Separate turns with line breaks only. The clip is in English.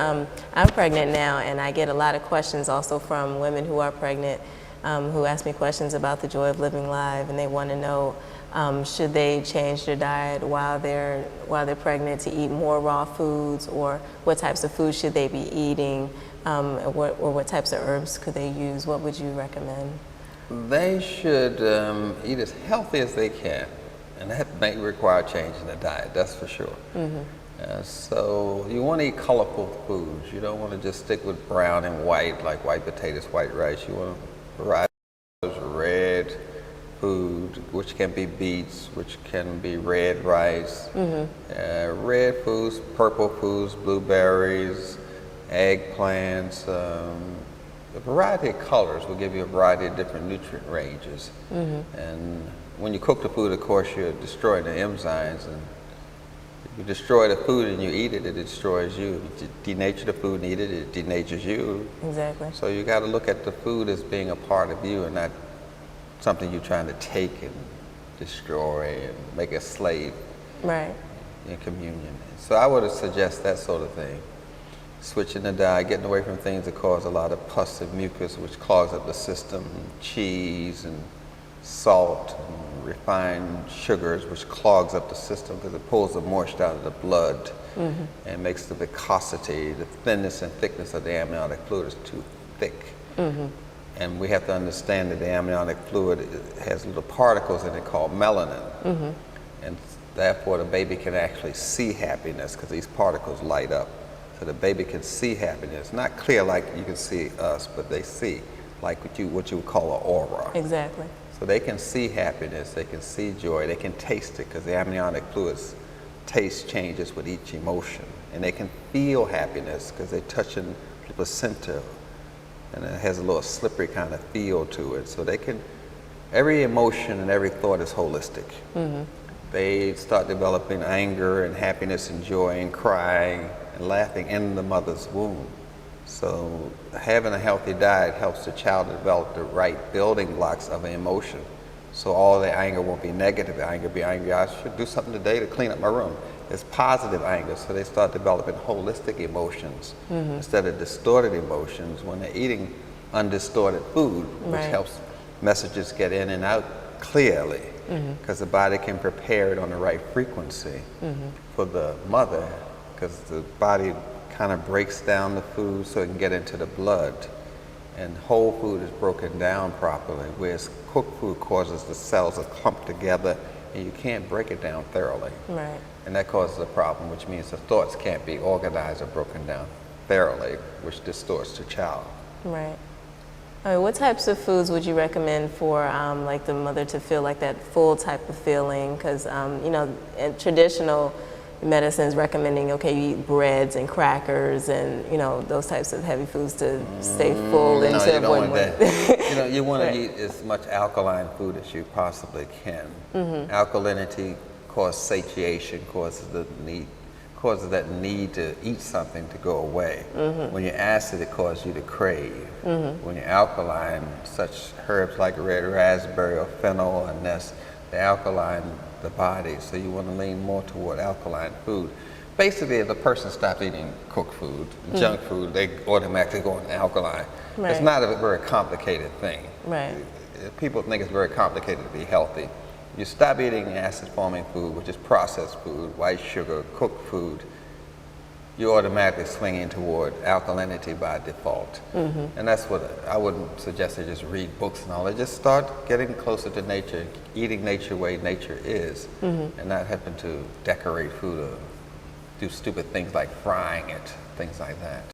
I'm pregnant now, and I get a lot of questions also from women who are pregnant who ask me questions about the joy of living live, and they want to know should they change their diet while they're pregnant to eat more raw foods, or what types of foods should they be eating, or what types of herbs could they use? What would you recommend?
They should eat as healthy as they can, and that may require change in the diet, that's for sure. So you want to eat colorful foods. You don't want to just stick with brown and white, like white potatoes, white rice. You want a variety of red food, which can be beets, which can be red rice, red foods, purple foods, blueberries, eggplants. A variety of colors will give you a variety of different nutrient ranges. And when you cook the food, of course, you're destroying the enzymes. And if you destroy the food and you eat it, it destroys you. If you denature the food and eat it, it denatures you.
Exactly.
So you got to look at the food as being a part of you and not something you're trying to take and destroy and make a slave in communion. So I would suggest that sort of thing. Switching the diet, getting away from things that cause a lot of pus and mucus, which clogs up the system, cheese and salt and refined sugars, which clogs up the system because it pulls the moisture out of the blood and makes the viscosity, the thinness and thickness of the amniotic fluid is too thick. And we have to understand that the amniotic fluid has little particles in it called melanin. And therefore the baby can actually see happiness because these particles light up. So the baby can see happiness. Not clear like you can see us, but they see like what you would call an aura.
Exactly.
So they can see happiness, they can see joy, they can taste it because the amniotic fluid's taste changes with each emotion. And they can feel happiness because they're touching the placenta and it has a little slippery kind of feel to it. So they can, every emotion and every thought is holistic. They start developing anger and happiness and joy and crying and laughing in the mother's womb. So having a healthy diet helps the child develop the right building blocks of an emotion. So all the anger won't be negative anger, be angry, I should do something today to clean up my room. It's positive anger, so they start developing holistic emotions instead of distorted emotions when they're eating undistorted food, which helps messages get in and out clearly because the body can prepare it on the right frequency for the mother, because the body kind of breaks down the food so it can get into the blood. And whole food is broken down properly, whereas cooked food causes the cells to clump together and you can't break it down thoroughly. And that causes a problem, which means the thoughts can't be organized or broken down thoroughly, which distorts the child.
All right, what types of foods would you recommend for like the mother to feel like that full type of feeling? Because you know, in traditional medicine is recommending, okay, you eat breads and crackers and, you know, those types of heavy foods to stay full and to avoid
that. You know, you want to eat as much alkaline food as you possibly can. Alkalinity causes satiation, causes that need to eat something to go away. When you're acid, it causes you to crave. When you're alkaline, such herbs like red raspberry or fennel and this, they alkaline the body, so you want to lean more toward alkaline food. Basically, if a person stops eating cooked food, junk food, they automatically go into alkaline. It's not a very complicated thing. People think it's very complicated to be healthy. You stop eating acid-forming food, which is processed food, white sugar, cooked food, you automatically swing in toward alkalinity by default. And that's what I wouldn't suggest they just read books and all. They just start getting closer to nature, eating nature the way nature is, and not having to decorate food or do stupid things like frying it, things like that.